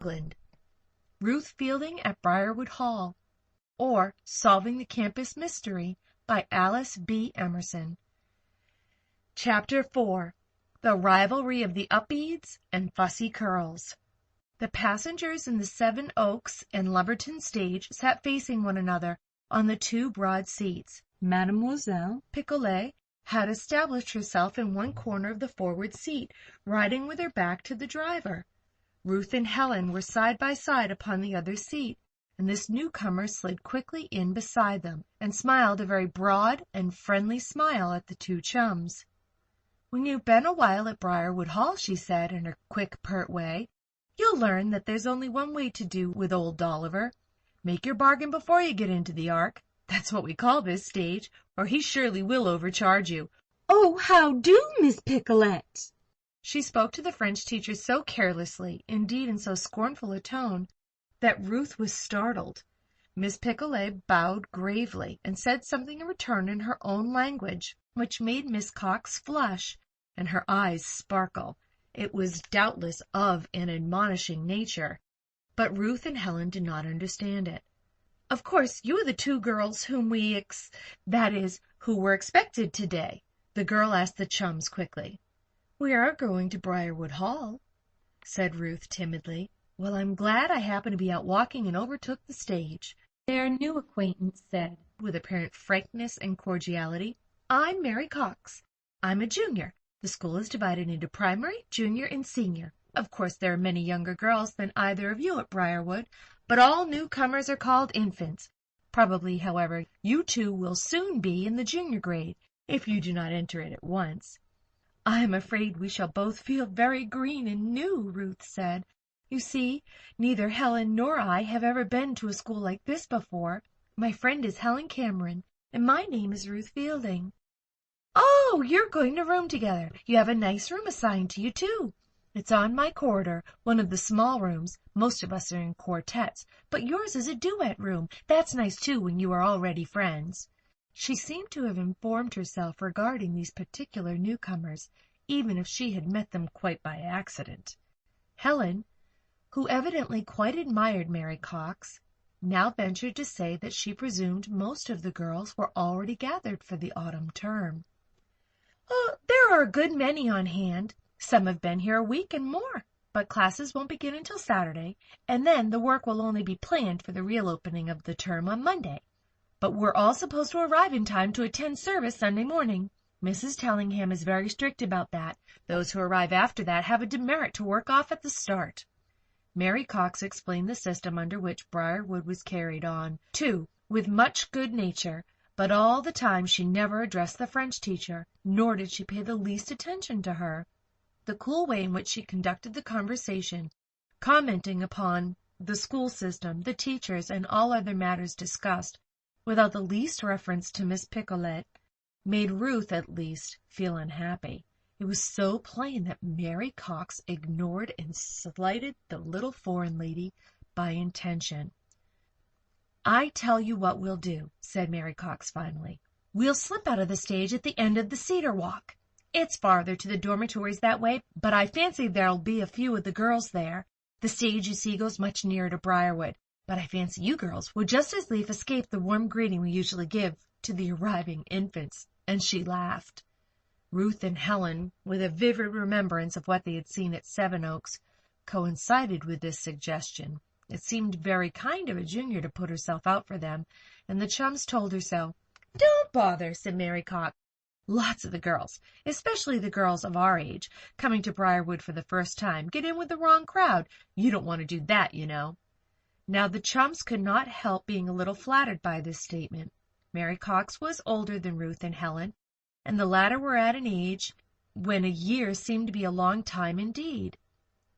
England. Ruth Fielding at Briarwood Hall, or Solving the Campus Mystery by Alice B. Emerson. Chapter 4. The Rivalry of the Upedes and Fussy Curls. The passengers in the Seven Oaks and Lumberton stage sat facing one another on the two broad seats. Mademoiselle Picolet had established herself in one corner of the forward seat, riding with her back to the driver. Ruth and Helen were side by side upon the other seat, and this newcomer slid quickly in beside them and smiled a very broad and friendly smile at the two chums. "When you've been a while at Briarwood Hall," she said in her quick, pert way, "you'll learn that there's only one way to do with old Dolliver. Make your bargain before you get into the Ark. That's what we call this stage, or he surely will overcharge you." "Oh, how do, Miss Picolet?" She spoke to the French teacher so carelessly, indeed in so scornful a tone, that Ruth was startled. Miss Picolet bowed gravely and said something in return in her own language, which made Miss Cox flush and her eyes sparkle. It was doubtless of an admonishing nature, but Ruth and Helen did not understand it. "Of course, you are the two girls whom who were expected today?" the girl asked the chums quickly. "We are going to Briarwood Hall," said Ruth timidly. "Well, I'm glad I happened to be out walking and overtook the stage," their new acquaintance said, with apparent frankness and cordiality. "I'm Mary Cox. I'm a junior. The school is divided into primary, junior, and senior. Of course, there are many younger girls than either of you at Briarwood, but all newcomers are called infants. Probably, however, you two will soon be in the junior grade, if you do not enter it at once." "I am afraid we shall both feel very green and new," Ruth said. "You see, neither Helen nor I have ever been to a school like this before. My friend is Helen Cameron, and my name is Ruth Fielding." "Oh, you're going to room together. You have a nice room assigned to you, too." "It's on my corridor, one of the small rooms. Most of us are in quartets, but yours is a duet room. That's nice, too, when you are already friends." She seemed to have informed herself regarding these particular newcomers, even if she had met them quite by accident. Helen, who evidently quite admired Mary Cox, now ventured to say that she presumed most of the girls were already gathered for the autumn term. "Oh, there are a good many on hand. Some have been here a week and more, but classes won't begin until Saturday, and then the work will only be planned for the real opening of the term on Monday. But we're all supposed to arrive in time to attend service Sunday morning. Mrs. Tellingham is very strict about that. Those who arrive after that have a demerit to work off at the start." Mary Cox explained the system under which Briarwood was carried on, too, with much good nature, but all the time she never addressed the French teacher, nor did she pay the least attention to her. The cool way in which she conducted the conversation, commenting upon the school system, the teachers, and all other matters discussed, without the least reference to Miss Picolet, made Ruth, at least, feel unhappy. It was so plain that Mary Cox ignored and slighted the little foreign lady by intention. "I tell you what we'll do," said Mary Cox finally. "We'll slip out of the stage at the end of the Cedar Walk. It's farther to the dormitories that way, but I fancy there'll be a few of the girls there. The stage, you see, goes much nearer to Briarwood, but I fancy you girls would just as lief escape the warm greeting we usually give to the arriving infants." And she laughed. Ruth and Helen, with a vivid remembrance of what they had seen at Sevenoaks, coincided with this suggestion. It seemed very kind of a junior to put herself out for them, and the chums told her so. "Don't bother," said Mary Cox. "Lots of the girls, especially the girls of our age, coming to Briarwood for the first time, get in with the wrong crowd. You don't want to do that, you know." Now the chums could not help being a little flattered by this statement. Mary Cox was older than Ruth and Helen, and the latter were at an age when a year seemed to be a long time indeed.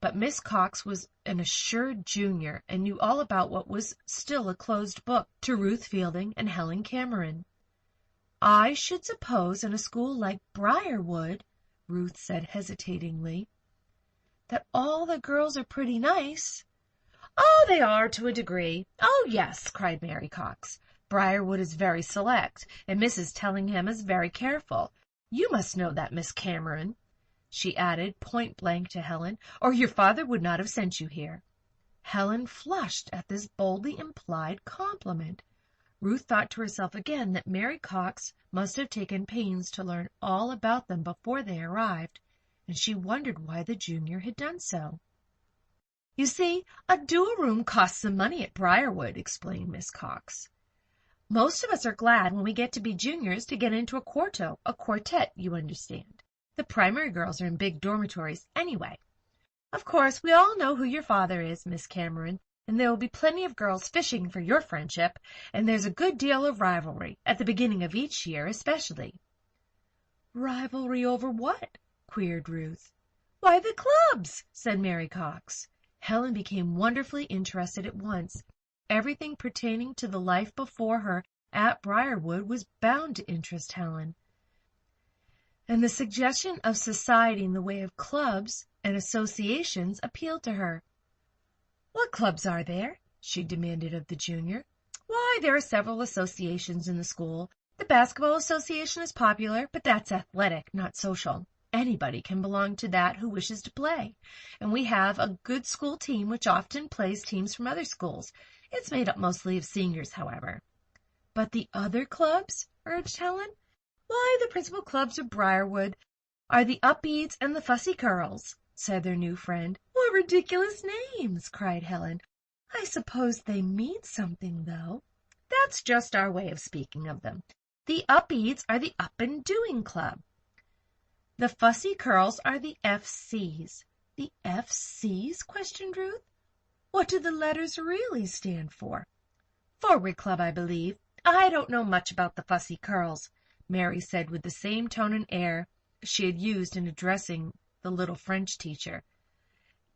But Miss Cox was an assured junior, and knew all about what was still a closed book to Ruth Fielding and Helen Cameron. "I should suppose in a school like Briarwood," Ruth said hesitatingly, "that all the girls are pretty nice." "Oh, they are to a degree. Oh, yes," cried Mary Cox. "Briarwood is very select, and Mrs. Tellingham is very careful. You must know that, Miss Cameron," she added point-blank to Helen, "or your father would not have sent you here." Helen flushed at this boldly implied compliment. Ruth thought to herself again that Mary Cox must have taken pains to learn all about them before they arrived, and she wondered why the junior had done so. "You see, a dual room costs some money at Briarwood," explained Miss Cox. "Most of us are glad when we get to be juniors to get into a quartet, you understand. The primary girls are in big dormitories anyway. Of course, we all know who your father is, Miss Cameron, and there will be plenty of girls fishing for your friendship, and there's a good deal of rivalry, at the beginning of each year especially." "Rivalry over what?" queried Ruth. "Why, the clubs," said Mary Cox. Helen became wonderfully interested at once. Everything pertaining to the life before her at Briarwood was bound to interest Helen, and the suggestion of society in the way of clubs and associations appealed to her. "What clubs are there?" she demanded of the junior. "Why, there are several associations in the school. The basketball association is popular, but that's athletic, not social. Anybody can belong to that who wishes to play, and we have a good school team which often plays teams from other schools. It's made up mostly of seniors, however." "But the other clubs?" urged Helen. "Why, the principal clubs of Briarwood are the Upedes and the Fussy Curls," said their new friend. "What ridiculous names!" cried Helen. "I suppose they mean something, though." "That's just our way of speaking of them. The Upedes are the Up and Doing Club. The Fussy Curls are the F.C.'s. "The F.C.'s?" questioned Ruth. "What do the letters really stand for?" "Forward Club, I believe. I don't know much about the Fussy Curls," Mary said with the same tone and air she had used in addressing the little French teacher.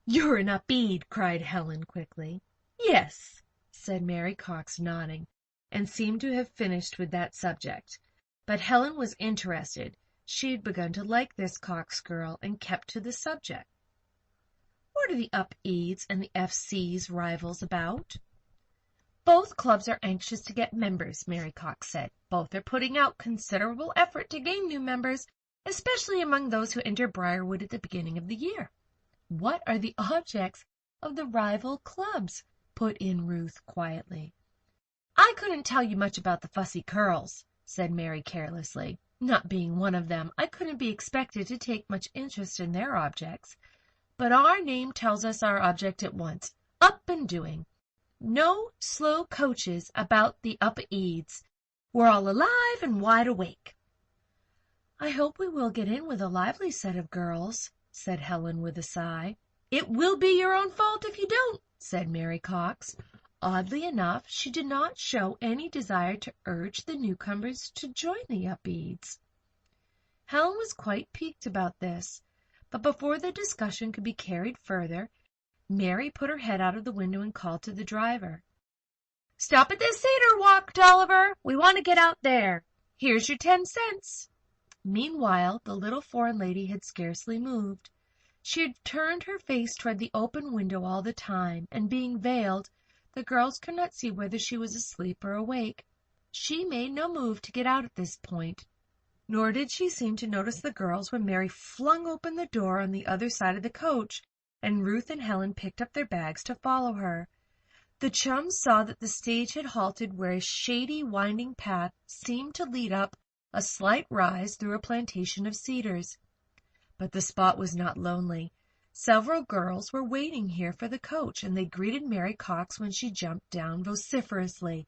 "You're an Upede," cried Helen quickly. "Yes," said Mary Cox, nodding, and seemed to have finished with that subject. But Helen was interested. She had begun to like this Cox girl, and kept to the subject. "What are the Upedes and the F.C.'s rivals about?" "Both clubs are anxious to get members," Mary Cox said. "Both are putting out considerable effort to gain new members, especially among those who enter Briarwood at the beginning of the year." "What are the objects of the rival clubs?" put in Ruth quietly. "I couldn't tell you much about the Fussy Curls," said Mary carelessly. "Not being one of them, I couldn't be expected to take much interest in their objects. But our name tells us our object at once. Up and Doing. No slow coaches about the Upedes. We're all alive and wide awake." "I hope we will get in with a lively set of girls," said Helen with a sigh. "It will be your own fault if you don't," said Mary Cox. Oddly enough, she did not show any desire to urge the newcomers to join the Upedes. Helen was quite piqued about this, but before the discussion could be carried further, Mary put her head out of the window and called to the driver. "Stop at the Cedar Walk, Dolliver. We want to get out there. Here's your 10 cents." Meanwhile, the little foreign lady had scarcely moved. She had turned her face toward the open window all the time, and being veiled, the girls could not see whether she was asleep or awake. She made no move to get out at this point, nor did she seem to notice the girls when Mary flung open the door on the other side of the coach, and Ruth and Helen picked up their bags to follow her. The chums saw that the stage had halted where a shady, winding path seemed to lead up a slight rise through a plantation of cedars. But the spot was not lonely. Several girls were waiting here for the coach, and they greeted Mary Cox when she jumped down vociferously.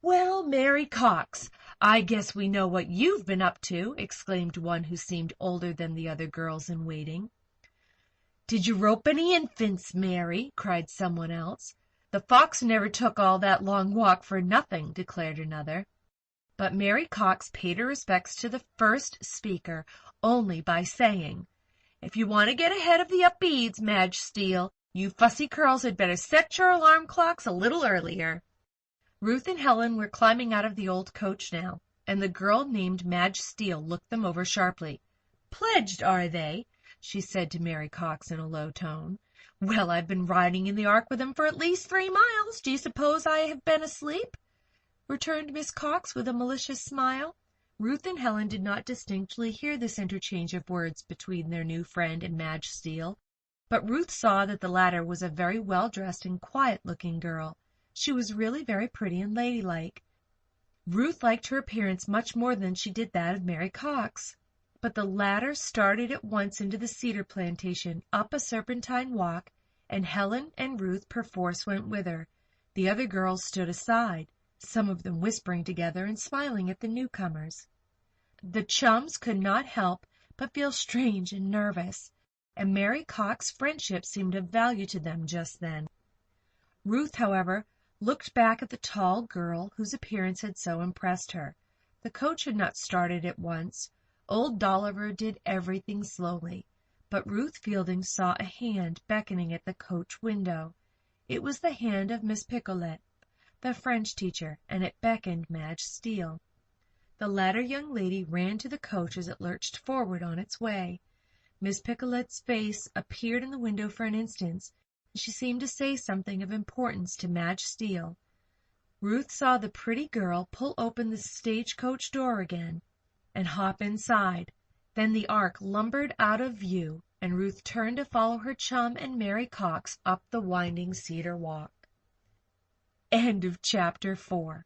"Well, Mary Cox, I guess we know what you've been up to," exclaimed one who seemed older than the other girls in waiting. "Did you rope any infants, Mary?" cried someone else. "The fox never took all that long walk for nothing," declared another. But Mary Cox paid her respects to the first speaker only by saying, "If you want to get ahead of the Upedes, Madge Steele, you Fussy Curls had better set your alarm clocks a little earlier." Ruth and Helen were climbing out of the old coach now, and the girl named Madge Steele looked them over sharply. "Pledged, are they?" she said to Mary Cox in a low tone. "Well, I've been riding in the Ark with them for at least 3 miles. Do you suppose I have been asleep?" returned Miss Cox with a malicious smile. Ruth and Helen did not distinctly hear this interchange of words between their new friend and Madge Steele, But Ruth saw that the latter was a very well-dressed and quiet-looking girl. She was really very pretty and ladylike. Ruth liked her appearance much more than she did that of Mary Cox. But the latter started at once into the cedar plantation, up a serpentine walk, and Helen and Ruth perforce went with her. The other girls stood aside, some of them whispering together and smiling at the newcomers. The chums could not help but feel strange and nervous, and Mary Cox's friendship seemed of value to them just then. Ruth, however, looked back at the tall girl whose appearance had so impressed her. The coach had not started at once. Old Dolliver did everything slowly, but Ruth Fielding saw a hand beckoning at the coach window. It was the hand of Miss Picolet, the French teacher, and it beckoned Madge Steele. The latter young lady ran to the coach as it lurched forward on its way. Miss Picolet's face appeared in the window for an instant, and she seemed to say something of importance to Madge Steele. Ruth saw the pretty girl pull open the stagecoach door again and hop inside. Then the ark lumbered out of view, and Ruth turned to follow her chum and Mary Cox up the winding cedar walk. End of Chapter 4.